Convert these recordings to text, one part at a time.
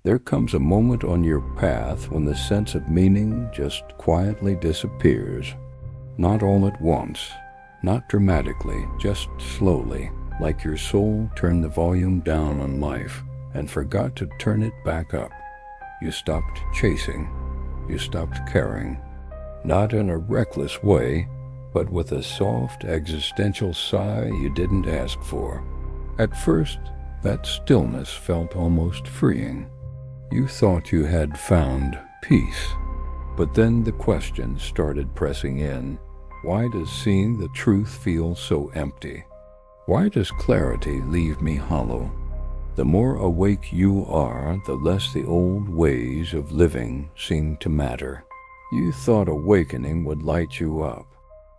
There comes a moment on your path when the sense of meaning just quietly disappears. Not all at once, not dramatically, just slowly, like your soul turned the volume down on life and forgot to turn it back up. You stopped chasing. You stopped caring. Not in a reckless way, but with a soft existential sigh you didn't ask for. At first, that stillness felt almost freeing. You thought you had found peace. But then the questions started pressing in. Why does seeing the truth feel so empty? Why does clarity leave me hollow? The more awake you are, the less the old ways of living seem to matter. You thought awakening would light you up,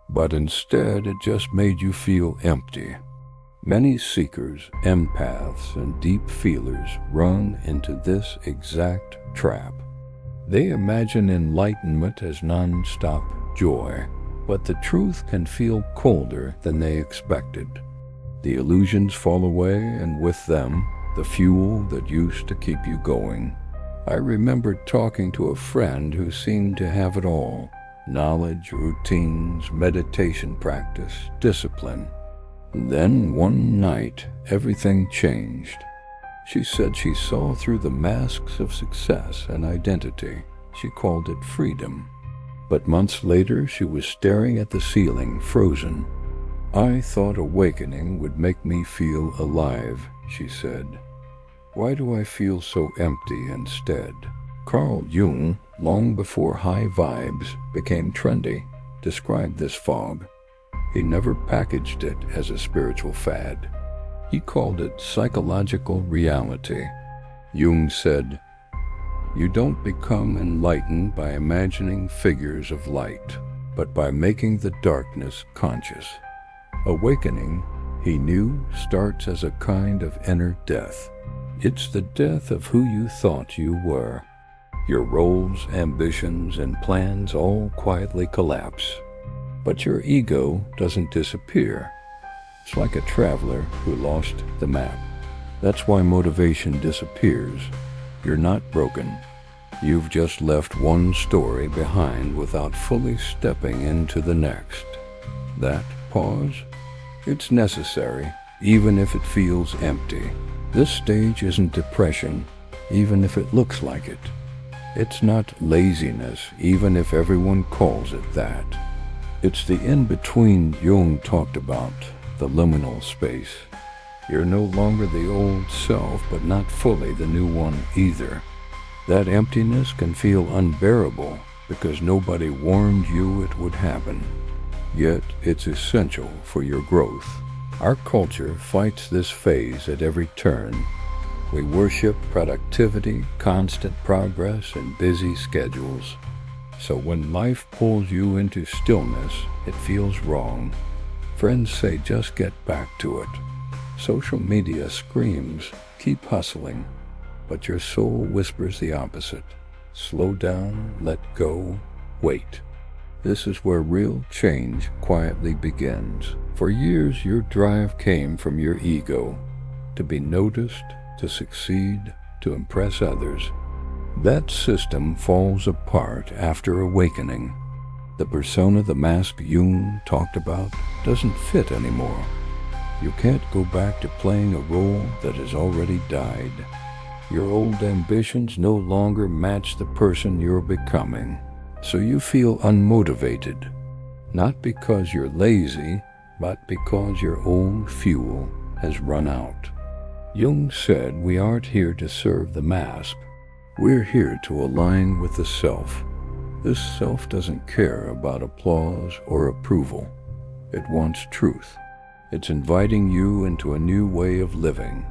but instead it just made you feel empty. Many seekers, empaths, and deep feelers run into this exact trap. They imagine enlightenment as non-stop joy, but the truth can feel colder than they expected. The illusions fall away, and with them, the fuel that used to keep you going. I remember talking to a friend who seemed to have it all: knowledge, routines, meditation practice, discipline. Then one night, everything changed. She said she saw through the masks of success and identity. She called it freedom. But months later, she was staring at the ceiling, frozen. I thought awakening would make me feel alive, she said. Why do I feel so empty instead? Carl Jung, long before high vibes became trendy, described this fog. He never packaged it as a spiritual fad. He called it psychological reality. Jung said, "You don't become enlightened by imagining figures of light, but by making the darkness conscious." Awakening, he knew, starts as a kind of inner death. It's the death of who you thought you were. Your roles, ambitions, and plans all quietly collapse. But your ego doesn't disappear. It's like a traveler who lost the map. That's why motivation disappears. You're not broken. You've just left one story behind without fully stepping into the next. That pause? It's necessary, even if it feels empty. This stage isn't depression, even if it looks like it. It's not laziness, even if everyone calls it that. It's the in-between Jung talked about, the liminal space. You're no longer the old self, but not fully the new one either. That emptiness can feel unbearable because nobody warned you it would happen. Yet it's essential for your growth. Our culture fights this phase at every turn. We worship productivity, constant progress, and busy schedules. So when life pulls you into stillness, it feels wrong. Friends say just get back to it. Social media screams, keep hustling. But your soul whispers the opposite. Slow down, let go, wait. This is where real change quietly begins. For years, your drive came from your ego, to be noticed, to succeed, to impress others. That system falls apart after awakening. The persona the mask Jung talked about doesn't fit anymore. You can't go back to playing a role that has already died. Your old ambitions no longer match the person you're becoming. So you feel unmotivated, not because you're lazy, but because your old fuel has run out. Jung said we aren't here to serve the mask. We're here to align with the self. This self doesn't care about applause or approval. It wants truth. It's inviting you into a new way of living,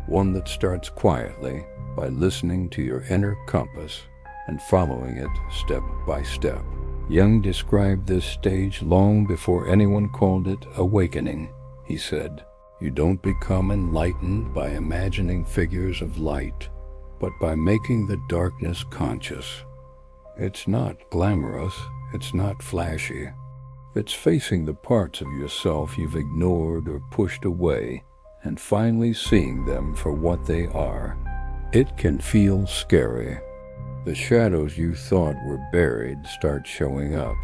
one that starts quietly by listening to your inner compass and following it step by step. Jung described this stage long before anyone called it awakening. He said, "You don't become enlightened by imagining figures of light, but by making the darkness conscious." It's not glamorous, it's not flashy. It's facing the parts of yourself you've ignored or pushed away and finally seeing them for what they are. It can feel scary. The shadows you thought were buried start showing up.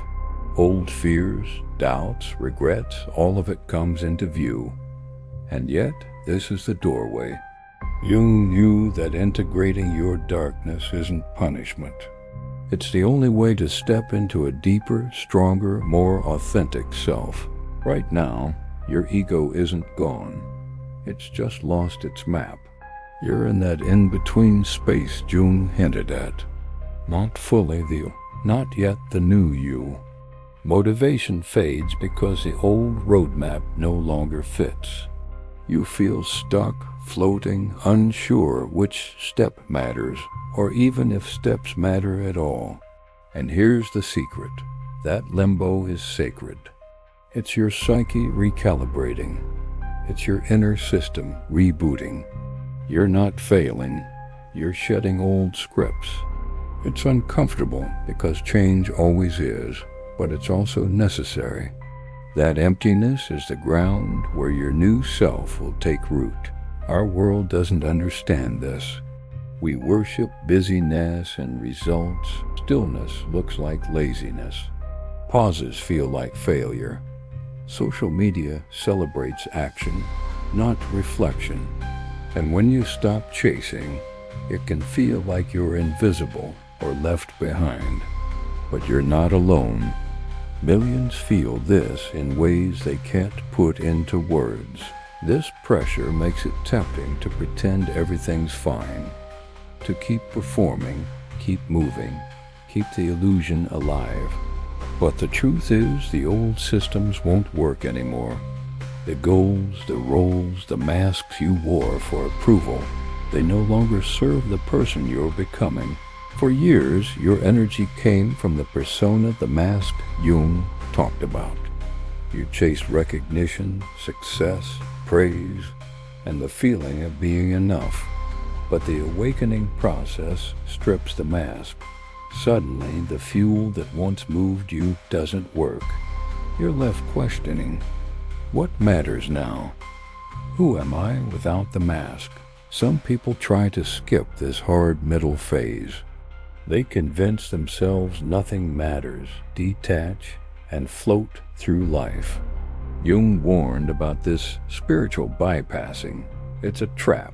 Old fears, doubts, regrets, all of it comes into view. And yet, this is the doorway. Jung knew that integrating your darkness isn't punishment. It's the only way to step into a deeper, stronger, more authentic self. Right now, your ego isn't gone. It's just lost its map. You're in that in-between space Jung hinted at. Not fully the, not yet the new you. Motivation fades because the old roadmap no longer fits. You feel stuck, floating, unsure which step matters, or even if steps matter at all. And here's the secret. That limbo is sacred. It's your psyche recalibrating. It's your inner system rebooting. You're not failing. You're shedding old scripts. It's uncomfortable because change always is, but it's also necessary. That emptiness is the ground where your new self will take root. Our world doesn't understand this. We worship busyness and results. Stillness looks like laziness. Pauses feel like failure. Social media celebrates action, not reflection. And when you stop chasing, it can feel like you're invisible or left behind. But you're not alone. Millions feel this in ways they can't put into words. This pressure makes it tempting to pretend everything's fine, to keep performing, keep moving, keep the illusion alive. But the truth is, the old systems won't work anymore. The goals, the roles, the masks you wore for approval, they no longer serve the person you're becoming. For years, your energy came from the persona, the mask Jung talked about. You chased recognition, success, praise, and the feeling of being enough. But the awakening process strips the mask. Suddenly, the fuel that once moved you doesn't work. You're left questioning, what matters now? Who am I without the mask? Some people try to skip this hard middle phase. They convince themselves nothing matters, detach, and float through life. Jung warned about this spiritual bypassing. It's a trap.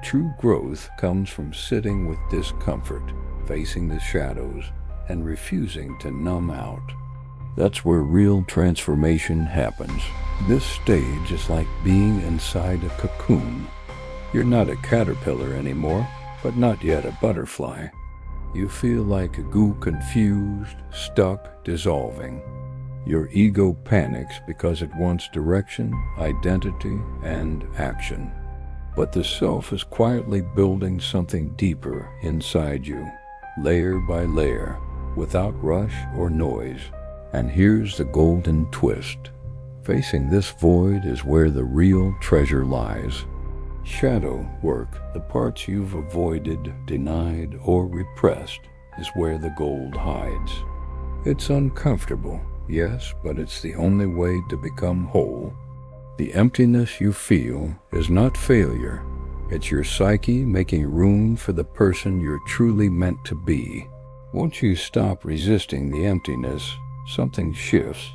True growth comes from sitting with discomfort, facing the shadows, and refusing to numb out. That's where real transformation happens. This stage is like being inside a cocoon. You're not a caterpillar anymore, but not yet a butterfly. You feel like a goo, confused, stuck, dissolving. Your ego panics because it wants direction, identity, and action. But the self is quietly building something deeper inside you, layer by layer, without rush or noise. And here's the golden twist. Facing this void is where the real treasure lies. Shadow work, the parts you've avoided, denied, or repressed, is where the gold hides. It's uncomfortable, yes, but it's the only way to become whole. The emptiness you feel is not failure. It's your psyche making room for the person you're truly meant to be. Once you stop resisting the emptiness, something shifts.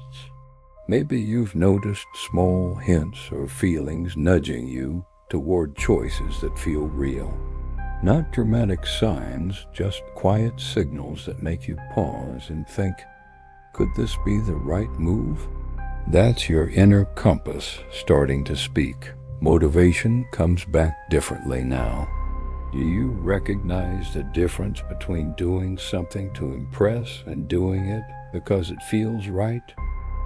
Maybe you've noticed small hints or feelings nudging you toward choices that feel real. Not dramatic signs, just quiet signals that make you pause and think, could this be the right move? That's your inner compass starting to speak. Motivation comes back differently now. Do you recognize the difference between doing something to impress and doing it because it feels right?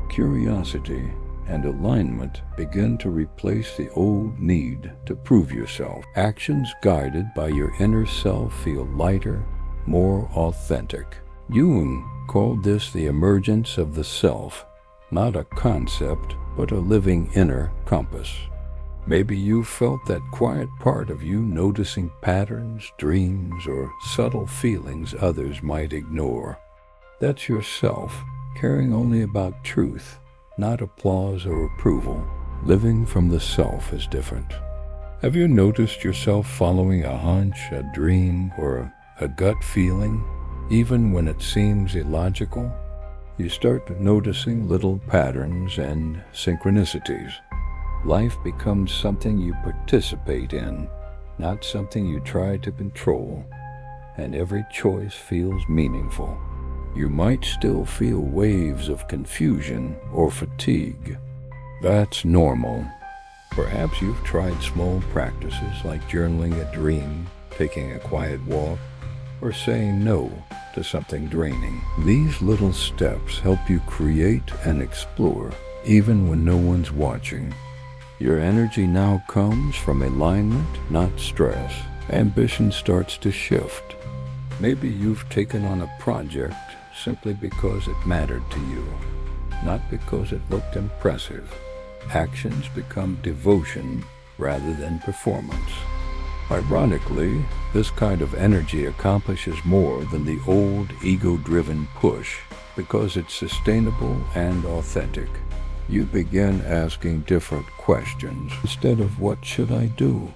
Curiosity and alignment begin to replace the old need to prove yourself. Actions guided by your inner self feel lighter, more authentic. Jung called this the emergence of the self, not a concept, but a living inner compass. Maybe you felt that quiet part of you noticing patterns, dreams, or subtle feelings others might ignore. That's yourself, caring only about truth, not applause or approval. Living from the self is different. Have you noticed yourself following a hunch, a dream, or a gut feeling, even when it seems illogical? You start noticing little patterns and synchronicities. Life becomes something you participate in, not something you try to control, and every choice feels meaningful. You might still feel waves of confusion or fatigue. That's normal. Perhaps you've tried small practices like journaling a dream, taking a quiet walk, or saying no to something draining. These little steps help you create and explore, even when no one's watching. Your energy now comes from alignment, not stress. Ambition starts to shift. Maybe you've taken on a project simply because it mattered to you, not because it looked impressive. Actions become devotion rather than performance. Ironically, this kind of energy accomplishes more than the old ego-driven push because it's sustainable and authentic. You begin asking different questions. Instead of "what should I do?"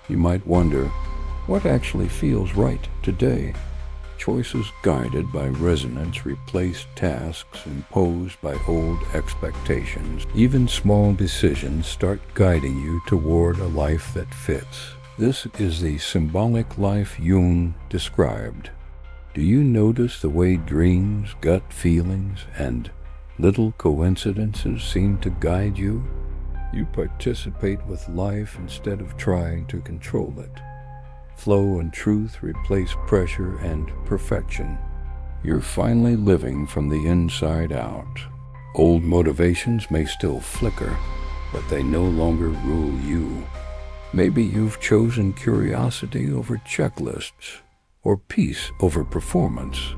you might wonder, what actually feels right today? Choices guided by resonance replace tasks imposed by old expectations. Even small decisions start guiding you toward a life that fits. This is the symbolic life Jung described. Do you notice the way dreams, gut feelings, and little coincidences seem to guide you? You participate with life instead of trying to control it. Flow and truth replace pressure and perfection. You're finally living from the inside out. Old motivations may still flicker, but they no longer rule you. Maybe you've chosen curiosity over checklists, or peace over performance.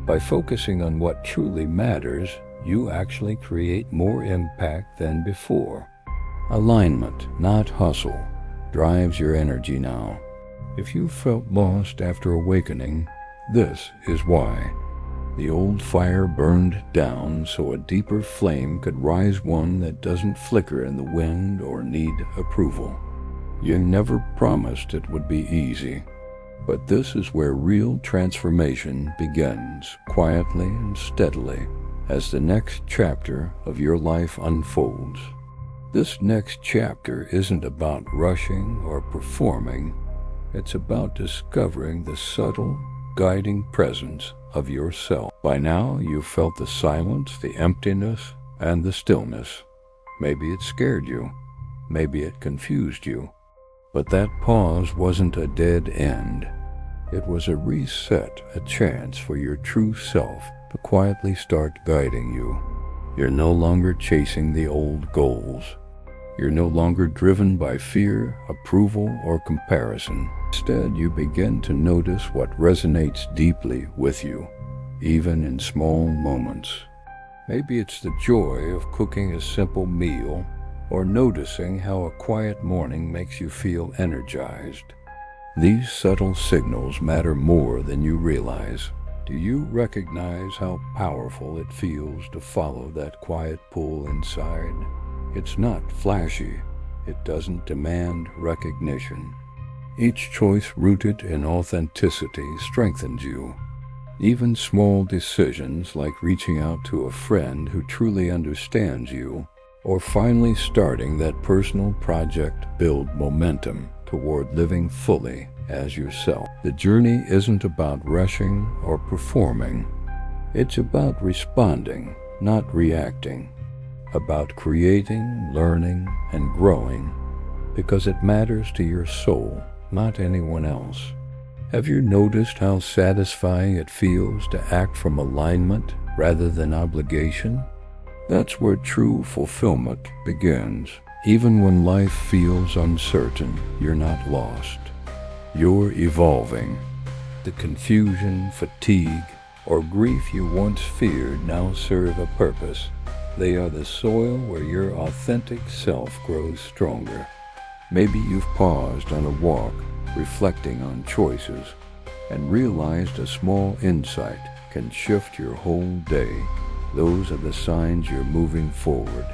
By focusing on what truly matters, you actually create more impact than before. Alignment, not hustle, drives your energy now. If you felt lost after awakening, this is why. The old fire burned down so a deeper flame could rise, one that doesn't flicker in the wind or need approval. You never promised it would be easy, but this is where real transformation begins, quietly and steadily, as the next chapter of your life unfolds. This next chapter isn't about rushing or performing. It's about discovering the subtle, guiding presence of yourself. By now, you've felt the silence, the emptiness, and the stillness. Maybe it scared you. Maybe it confused you. But that pause wasn't a dead end. It was a reset, a chance for your true self to quietly start guiding you. You're no longer chasing the old goals. You're no longer driven by fear, approval, or comparison. Instead, you begin to notice what resonates deeply with you, even in small moments. Maybe it's the joy of cooking a simple meal, or noticing how a quiet morning makes you feel energized. These subtle signals matter more than you realize. Do you recognize how powerful it feels to follow that quiet pull inside? It's not flashy. It doesn't demand recognition. Each choice rooted in authenticity strengthens you. Even small decisions like reaching out to a friend who truly understands you, or finally starting that personal project, build momentum toward living fully as yourself. The journey isn't about rushing or performing. It's about responding, not reacting. About creating, learning, and growing, because it matters to your soul, not anyone else. Have you noticed how satisfying it feels to act from alignment rather than obligation? That's where true fulfillment begins. Even when life feels uncertain, you're not lost. You're evolving. The confusion, fatigue, or grief you once feared now serve a purpose. They are the soil where your authentic self grows stronger. Maybe you've paused on a walk, reflecting on choices, and realized a small insight can shift your whole day. Those are the signs you're moving forward.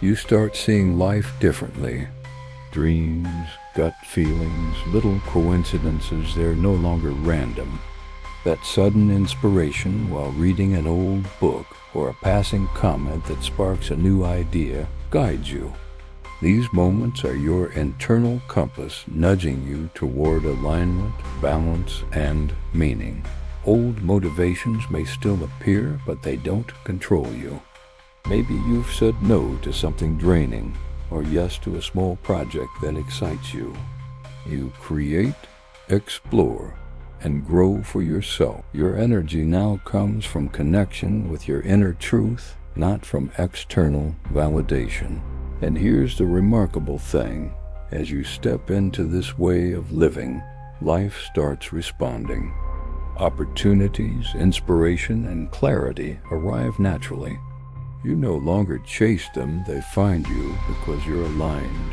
You start seeing life differently. Dreams, gut feelings, little coincidences, they're no longer random. That sudden inspiration while reading an old book or a passing comment that sparks a new idea guides you. These moments are your internal compass nudging you toward alignment, balance, and meaning. Old motivations may still appear, but they don't control you. Maybe you've said no to something draining, or yes to a small project that excites you. You create, explore, and grow for yourself. Your energy now comes from connection with your inner truth, not from external validation. And here's the remarkable thing. As you step into this way of living, life starts responding. Opportunities, inspiration, and clarity arrive naturally. You no longer chase them, they find you because you're aligned.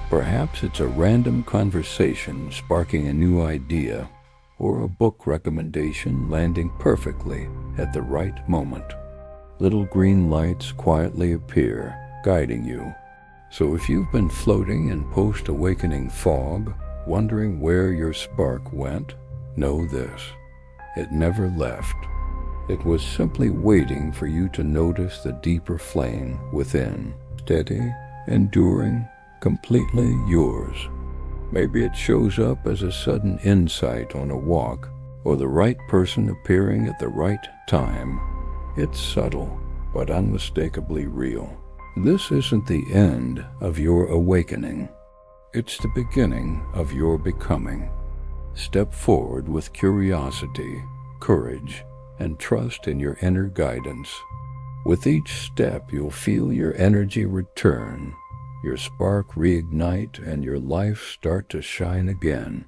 Perhaps it's a random conversation sparking a new idea, or a book recommendation landing perfectly at the right moment. Little green lights quietly appear, guiding you. So if you've been floating in post-awakening fog, wondering where your spark went, know this: it never left. It was simply waiting for you to notice the deeper flame within, steady, enduring, completely yours. Maybe it shows up as a sudden insight on a walk, or the right person appearing at the right time. It's subtle, but unmistakably real. This isn't the end of your awakening. It's the beginning of your becoming. Step forward with curiosity, courage, and trust in your inner guidance. With each step, you'll feel your energy return, your spark reignite, and your life start to shine again.